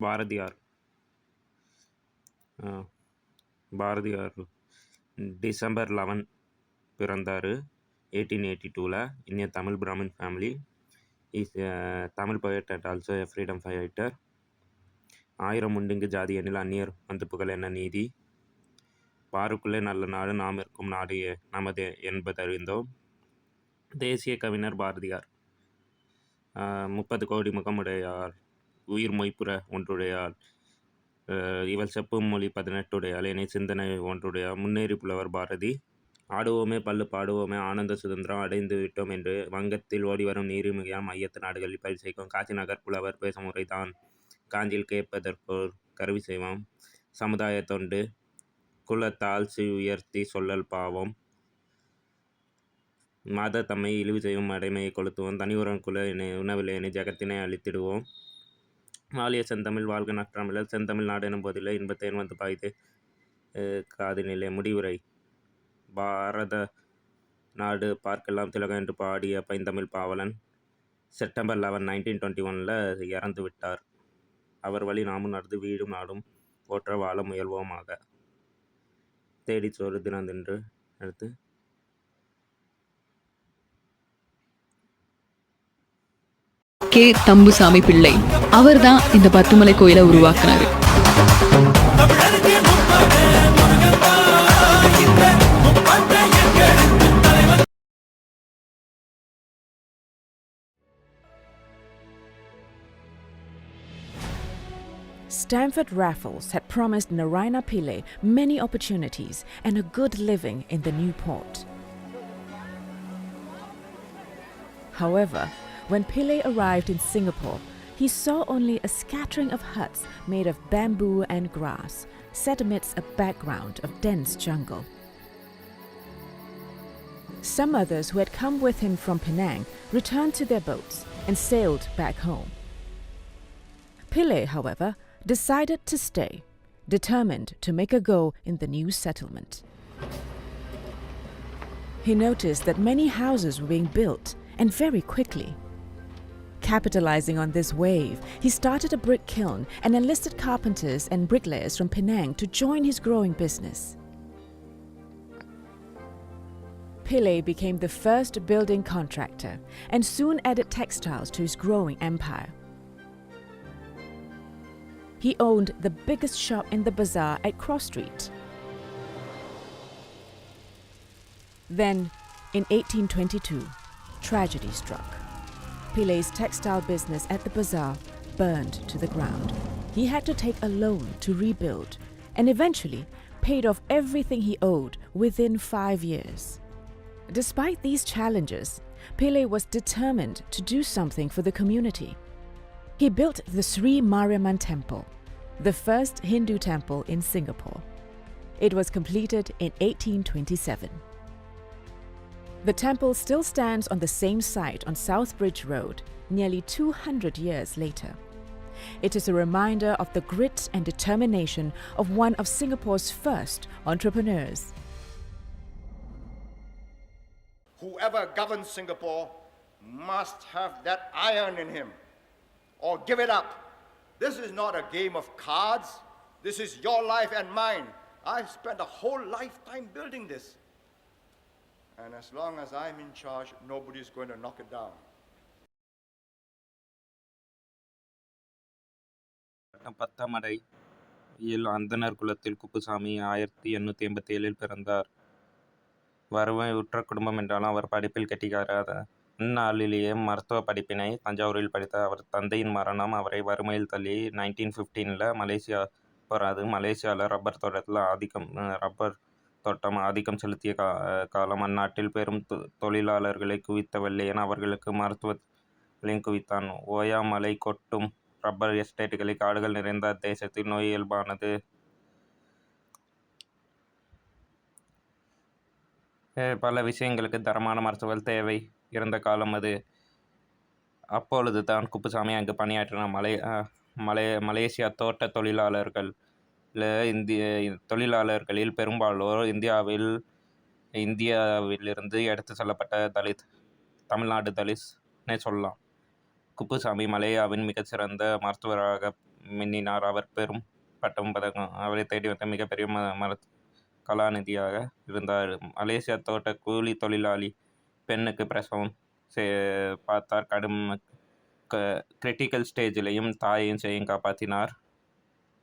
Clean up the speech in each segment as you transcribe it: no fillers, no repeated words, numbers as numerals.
Bharathiyar Bharathiyar December 11 பிறந்தார் 1882. இந்திய Tamil Brahmin family. Is Tamil poet and also a freedom fighter. 1000 உண்டிங்கு ஜாதி எனில் அந்நியர் வந்து புகழ் என்ன நீதி. பாருக்குள்ளே நல்ல நாடு நாம் இருக்கும் நாடு நமது என்பதறிந்தோம். தேசிய கவிஞர் பாரதியார். 30 கோடி முகமுடையார் உயிர் மொய்ப்புற ஒன்றுடையாள் இவள் செப்பும் மொழி 18 உடையாள் இணை சிந்தனை ஒன்றுடையாள் முன்னேறி புலவர் பாரதி. ஆடுவோமே பல்லு பாடுவோமே ஆனந்த சுதந்திரம் அடைந்து விட்டோம் என்று வங்கத்தில் ஓடிவரும் நீரிமிகையால் மையத்து நாடுகளில் பயிர் செய்வோம். காசி நகர் புலவர் பேசும் முறைதான் காஞ்சியில் கேட்பதற்கோர் கருவி செய்வோம். சமுதாய தொண்டு குலத்தால் உயர்த்தி சொல்லல் பாவம். மத தம்மை இழிவு செய்யும் அடைமையை கொளுத்துவோம். தனியுறன் குல உணவில்லை ஜகத்தினை அழித்திடுவோம். வாலிய செந்தமிழ் வாழ்க நற்றமிழர் செந்தமிழ் நாடு எனும் போதில்லை இன்பத்தேன் வந்து பாய்த்து காதினிலே. முடிவுரை. பாரத நாடு பார்க்கலாம் திலகம் என்று பாடிய பைந்தமிழ் பாவலன் செப்டம்பர் 11, 1921 இறந்து விட்டார். அவர் வழி நாமும் நடந்து வீடும் நாடும் போற்ற வாழ முயல்வோமாக. தேடிச்சோறு தினந்தென்று அடுத்து கே. தம்புசாமி பிள்ளை. அவர் தான் இந்த பத்துமலை கோயிலை உருவாக்குனாரு. Stamford Raffles had promised Naraina Pillai many opportunities and a good living in the new port. However, when Pillai arrived in Singapore, he saw only a scattering of huts made of bamboo and grass, set amidst a background of dense jungle. Some others who had come with him from Penang returned to their boats and sailed back home. Pillai, however, decided to stay, determined to make a go in the new settlement. He noticed that many houses were being built, and very quickly. Capitalizing on this wave, he started a brick kiln and enlisted carpenters and bricklayers from Penang to join his growing business. Pillai became the first building contractor and soon added textiles to his growing empire. He owned the biggest shop in the bazaar at Cross Street. Then, in 1822, tragedy struck. Pillai's textile business at the bazaar burned to the ground. He had to take a loan to rebuild and eventually paid off everything he owed within 5 years. Despite these challenges, Pillai was determined to do something for the community. He built the Sri Mariamman Temple, the first Hindu temple in Singapore. It was completed in 1827. The temple still stands on the same site on South Bridge Road, nearly 200 years later. It is a reminder of the grit and determination of one of Singapore's first entrepreneurs. Whoever governs Singapore must have that iron in him, or give it up. This is not a game of cards. This is your life and mine. I've spent a whole lifetime building this. And as long as I'm in charge, nobody's going to knock it down. Pathamadai இல் அந்தனர் குலத்தில் குப்புசாமி 1887 பிறந்தார். வறுமை உற்ற குடும்பம் என்றாலும் அவர் படிப்பில் கெட்டிக்காராத. அந்நாளிலேயே மருத்துவ படிப்பினை தஞ்சாவூரில் படித்த அவர் தந்தையின் மரணம் அவரை வறுமையில் தள்ளி 1915 மலேசியா போராது. மலேசியாவில் ரப்பர் தோட்டம் ஆதிக்கம் செலுத்திய காலம். அந்நாட்டில் பெரும் தொழிலாளர்களை குவித்த வெள்ளையன் அவர்களுக்கு மருத்துவங்களையும் குவித்தான். ஓயா மலை கொட்டும் ரப்பர் எஸ்டேட்டுகளை காடுகள் நிறைந்த அத்தேசத்தில் நோய் இயல்பானது. பல விஷயங்களுக்கு தரமான மருத்துவர்கள் தேவை இருந்த காலம் அது. அப்பொழுது தான் குப்புசாமி அங்கு பணியாற்றின. மலேசியா தோட்ட தொழிலாளர்களில் பெரும்பாலோர் இந்தியாவிலிருந்து எடுத்து செல்லப்பட்ட தமிழ்நாடு தலித்னே சொல்லலாம். குப்புசாமி மலேயாவின் மிகச்சிறந்த மருத்துவராக மின்னினார். அவர் பெரும் பட்டம் பதக்கம் அவரை தேடி வந்த மிகப்பெரிய கலாநிதியாக இருந்தார். மலேசியா தோட்ட கூலி தொழிலாளி பெண்ணுக்கு பிரசவம் பார்த்தார். கடும் கிரிட்டிக்கல் ஸ்டேஜிலையும் தாயையும் செய்யும் காப்பாற்றினார்.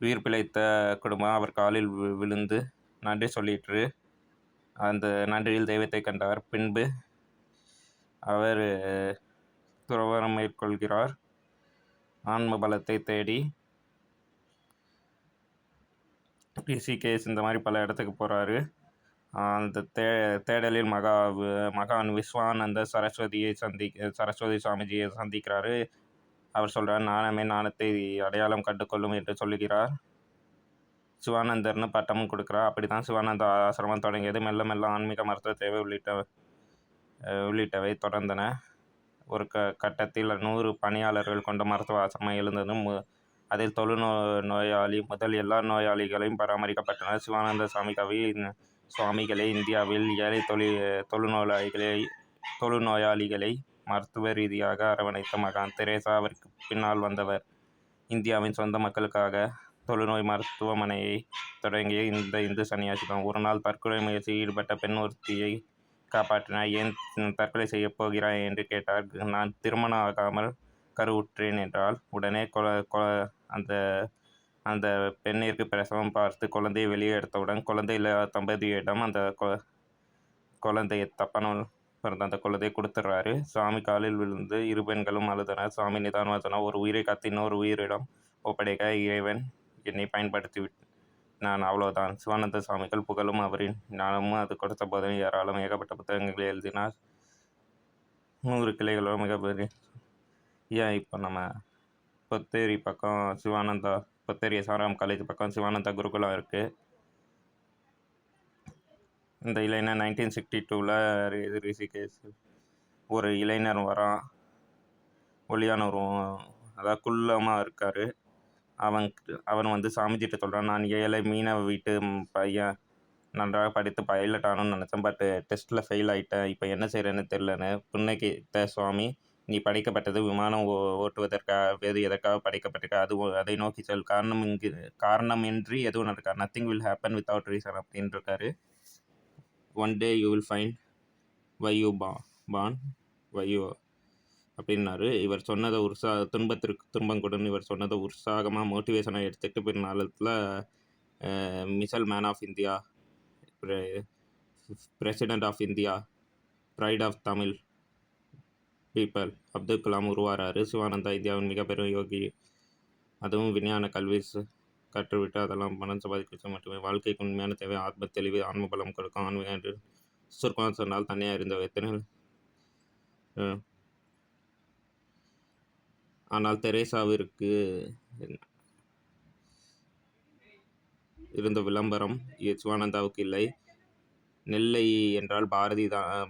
உயிர் பிழைத்த குடும்பம் அவர் காலில் விழுந்து நன்றி சொல்லிற்று. அந்த நன்றியில் தெய்வத்தை கண்டார். பின்பு அவர் துறவரம் மேற்கொள்கிறார். ஆன்ம பலத்தை தேடி ரிஷிகேஷ் இந்த மாதிரி பல இடத்துக்கு போகிறாரு. அந்த தேடலில் மகான் விஸ்வானந்த சரஸ்வதி சுவாமிஜியை சந்திக்கிறாரு. அவர் சொல்கிறார், நாணமே நாணத்தை அடையாளம் கண்டுகொள்ளும் என்று சொல்லுகிறார். சிவானந்தர்னு பட்டமும் கொடுக்குறார். அப்படி தான் சிவானந்த ஆசிரமம் தொடங்கியது. மெல்ல மெல்ல ஆன்மீக மருத்துவ தேவை உள்ளிட்டவை தொடர்ந்தன. ஒரு கட்டத்தில் 100 பணியாளர்கள் கொண்ட மருத்துவ ஆசிரமம் எழுந்ததும் அதில் நோயாளி முதல் எல்லா நோயாளிகளையும் பராமரிக்கப்பட்டனர். சிவானந்த சுவாமிகளே இந்தியாவில் ஏழை தொழுநோயாளிகளை மருத்துவ ரீதியாக அரவணைத்த மகான். தெரேசா அவருக்கு பின்னால் வந்தவர். இந்தியாவின் சொந்த மக்களுக்காக தொழுநோய் மருத்துவமனையை தொடங்கிய இந்த இந்து சன்னியாசி தான். ஒரு நாள் தற்கொலை முயற்சியில் ஈடுபட்ட பெண் ஒருத்தியை காப்பாற்றினார். ஏன் தற்கொலை செய்யப் போகிறாய் என்று கேட்டார். நான் திருமணம் ஆகாமல் கருவுற்றேன் என்றால். உடனே அந்த பெண்ணிற்கு பிரசவம் பார்த்து குழந்தையை வெளியே எடுத்தவுடன் குழந்தை இல்லாத தம்பதியிடம் அந்த குழந்தையை தப்பான பிறந்த அந்த குழந்தையை கொடுத்துட்றாரு. சுவாமி காலில் விழுந்து இரு பெண்களும் அழுதனர். சுவாமி நிதானமாக சொன்னார், ஒரு உயிரை காத்து இன்னொரு உயிரிடம் ஒப்படைக்க இறைவன் என்னை பயன்படுத்தி நான் அவ்வளோதான். சிவானந்த சுவாமிகள் புகழும் அவரின் ஞானமும் அது கொடுத்த போதனை ஏராளம். ஏகப்பட்ட புத்தகங்களை எழுதினார். 100 கிளைகளோட மிகப்பெரிய இப்போ நம்ம பொத்தேரி பக்கம் சிவானந்தா பொத்தேரி SRM காலேஜ் பக்கம் சிவானந்தா குருகுலம் இருக்குது. இந்த இளைஞர் 1962 ரிஷிகேஷ் ஒரு இளைஞர் வரான். ஒல்லியான அதாவது குள்ளமாக இருக்கார். அவன் வந்து சாமிஜிட்ட சொல்கிறான், நான் ஏழை மீனவ வீட்டு பையன், நன்றாக படித்து பைலட் ஆகணும்னு நினச்சேன், பட் டெஸ்ட்டில் ஃபெயில் ஆகிட்டேன், இப்போ என்ன செய்கிறேன்னு தெரிலன்னு. புன்னகைத்த சுவாமி, நீ படிக்கப்பட்டது விமானம் ஓட்டுவதற்காக, வேறு எதற்காக படிக்கப்பட்டிருக்க, அதை நோக்கி சொல், காரணமின்றி எதுவும் நடக்காது, nothing will happen without reason அப்படின்னு இருக்காரு. One day you will find why you born why you அப்படின்னாரு. இவர் சொன்னதை துன்பத்திற்கு துன்பம் கொடுன்னு இவர் சொன்னதை உற்சாகமாக மோட்டிவேஷனாக எடுத்துகிட்டு பின்னாளத்தில் missile man of India, president of India, pride of Tamil people Abdul Kalam உருவாராரு. சிவானந்தா இந்தியாவின் மிகப்பெரும் யோகி. அதுவும் விஞ்ஞான கல்வி கற்றுவிட்டு அதெல்லாம் பணம் சம்பாதிக்க மட்டுமே. வாழ்க்கைக்கு உண்மையான தேவை ஆத்ம தெளிவு, ஆன்ம பலம் கொடுக்கும் ஆன்மீகம் என்று சுருக்கமாக சொன்னால் தன்னை அறிந்த எத்தனை. ஆனால் தெரேசாவிற்கு இருந்த விளம்பரம் சிவானந்தாவுக்கு இல்லை. நெல்லை என்றால்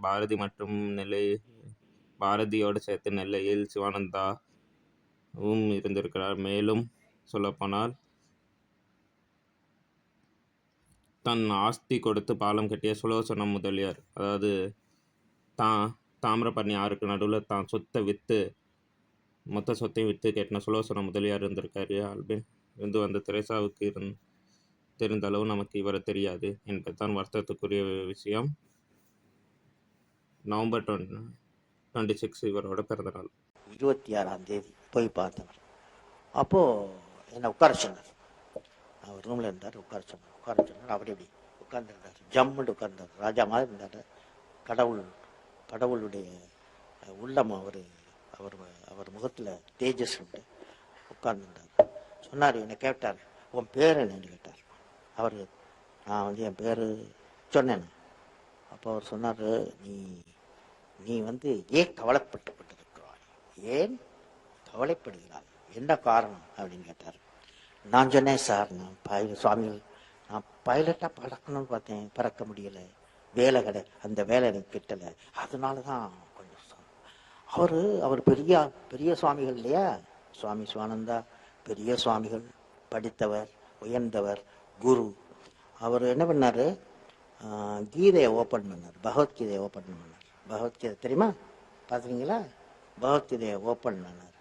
பாரதி மற்றும் பாரதியோடு சேர்த்து நெல்லையில் சிவானந்தாவும் இருந்திருக்கிறார். மேலும் சொல்லப்போனால் தன் ஆஸ்தி கொடுத்து பாலம் கட்டிய சுலோசனம் முதலியார், அதாவது தாமிரபரணி ஆறுக்கு நடுவில் தான் சொத்தை விற்று மொத்த சொத்தையும் விற்று கேட்டின சுலோசனம் முதலியார் இருந்திருக்காரு. ஆல்பின் இருந்து வந்த தெரேசாவுக்கு தெரிந்த அளவு நமக்கு இவரை தெரியாது என்பதுதான் வருத்தத்துக்குரிய விஷயம். நவம்பர் 26 இவரோட பிறந்தநாள். 26ஆம் தேதி போய் பார்த்தவர். அப்போது என்னை உட்கார சொன்னார். அவர் ரூமில் இருந்தார். உட்கார சொன்னார். அப்படி உட்கார்ந்துருந்தார். ஜம்முன்னு உட்கார்ந்தார். ராஜா மாதிரி இருந்தார். கடவுளுடைய உள்ளம் அவர் முகத்தில் தேஜஸ் உண்டு. உட்கார்ந்துருந்தார். சொன்னார், என்னை கேட்டார், உன் பேர் என்னன்னு கேட்டார். நான் வந்து என் பேர் சொன்னேன். அப்போ அவர் சொன்னார், நீ வந்து ஏன் கவலைப்பட்டுருக்கிறாய், ஏன் கவலைப்படுகிறாய், என்ன காரணம் அப்படின்னு கேட்டார். நான் சொன்னேன், சார் சுவாமிகள் நான் பைலட்டாக பறக்கணும்னு பார்த்தேன், பறக்க முடியலை, வேலை அந்த வேலை எனக்கு கிட்டலை, அதனால தான் கொஞ்சம். அவர் பெரிய சுவாமிகள் இல்லையா, சுவாமி சிவானந்தா பெரிய சுவாமிகள், படித்தவர், உயர்ந்தவர், குரு. அவர் என்ன பண்ணார், கீதையை ஓப்பன் பண்ணார், பகவத்கீதையை ஓப்பன் பண்ணார். பகவத்கீதை தெரியுமா, பார்த்துருக்கீங்களா? பகவத்கீதையை ஓப்பன் பண்ணார்.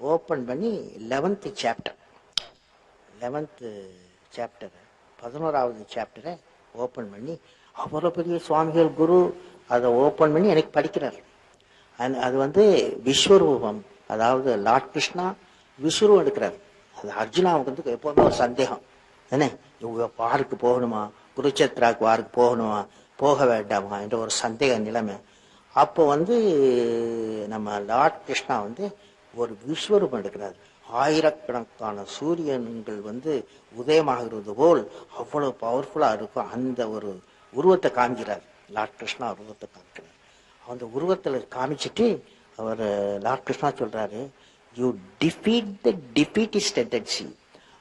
ஓப்பன் பண்ணி 11th சாப்டர் 11வது சாப்டரை ஓப்பன் பண்ணி அவ்வளோ பெரிய சுவாமிகள் குரு அதை ஓப்பன் பண்ணி எனக்கு படிக்கிறார். அது வந்து விஸ்வரூபம், அதாவது லார்ட் கிருஷ்ணா விஸ்வரூபம் எடுக்கிறார். அது அர்ஜுனாவுக்கு வந்து எப்போதுமே ஒரு சந்தேகம், என்ன இவங்க வாருக்கு போகணுமா, குருச்சேத்ராவுக்கு வாருக்கு போகணுமா, போக வேண்டாமா என்ற ஒரு சந்தேக நிலைமை. அப்போ வந்து நம்ம லார்ட் கிருஷ்ணா வந்து ஒரு விஸ்வரூபம் எடுக்கிறார். ஆயிரக்கணக்கான சூரியன்கள் வந்து உதயமாகிறது போல் அவ்வளவு பவர்ஃபுல்லாக இருக்கும். அந்த ஒரு உருவத்தை காமிக்கிறார் லார்ட் கிருஷ்ணா, உருவத்தை காமிக்கிறார். அந்த உருவத்தில் காமிச்சிட்டு அவர் லார்ட் கிருஷ்ணா சொல்றாரு, you defeat the defeatist tendency,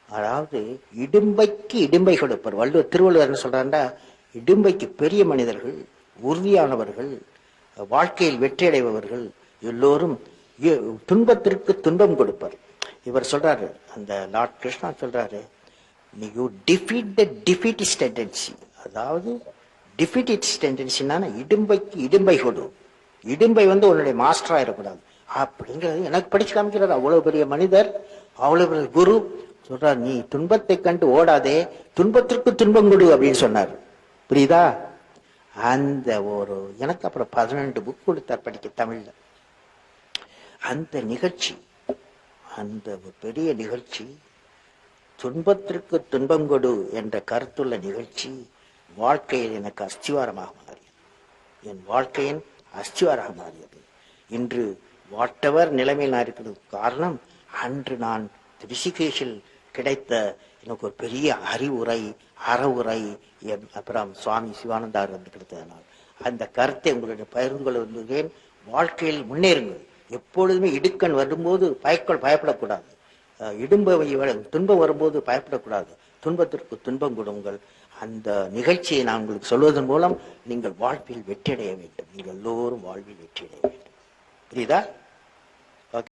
அதாவது இடும்பைக்கு இடும்பை கொடுப்பார். திருவள்ளுவர் என்ன சொல்றாருன்னா, இடும்பைக்கு பெரிய மனிதர்கள், உறுதியானவர்கள், வாழ்க்கையில் வெற்றி அடைபவர்கள் எல்லோரும் துன்பத்திற்கு துன்பம் கொடுப்பார். இவர் சொல்றாரு, அந்த லார்ட் கிருஷ்ணா சொல்றாரு, you defeat the defeatist tendency, அதாவது டிஃபீட்டிஸ்ட் டெண்டன்சின்னா இடும்பைக்கு இடும்பை கொடு, இடும்பை வந்து உன்னுடைய மாஸ்டரா இருக்கக்கூடாது அப்படிங்கிறது எனக்கு படிச்சு காமிக்கிறார். அவ்வளவு பெரிய மனிதர், அவ்வளவு பெரிய குரு சொல்றார், நீ துன்பத்தை கண்டு ஓடாதே, துன்பத்திற்கு துன்பம் கொடு அப்படின்னு சொன்னார். புரியுதா? அந்த ஒரு எனக்கு அப்புறம் 12 புக் கொடுத்தார் படிக்க தமிழ்ல. அந்த நிகழ்ச்சி, அந்த பெரிய நிகழ்ச்சி, துன்பத்திற்கு துன்பம் கொடு என்ற கருத்துள்ள நிகழ்ச்சி வாழ்க்கையில் எனக்கு அஸ்திவாரமாக மாறியது. என் வாழ்க்கையின் அஸ்திவாரமாக மாறியது. இன்று வாட்டவர் நிலைமையில் நான் இருக்கிறதுக்கு காரணம், அன்று நான் ரிஷிகேஷில் கிடைத்த எனக்கு ஒரு பெரிய அறிவுரை, அறவுரை, அப்புறம் சுவாமி சிவானந்தார் வந்து கிடைத்ததனால் அந்த கருத்தை உங்களுடைய பகிர்ந்து கொள்ள விரும்புகிறேன். வாழ்க்கையில் முன்னேறுங்கள். எப்பொழுதுமே இடுக்கண் வரும்போது பயப்படக்கூடாது, துன்பம் வரும்போது பயப்படக்கூடாது, துன்பத்திற்கு துன்பம் கொடுங்கள். அந்த நிகழ்ச்சியை நான் உங்களுக்கு சொல்வதன் மூலம் நீங்கள் வாழ்வில் வெற்றியடைய வேண்டும். நீங்கள் எல்லோரும் வாழ்வில் வெற்றியடைய வேண்டும். புரியுதா?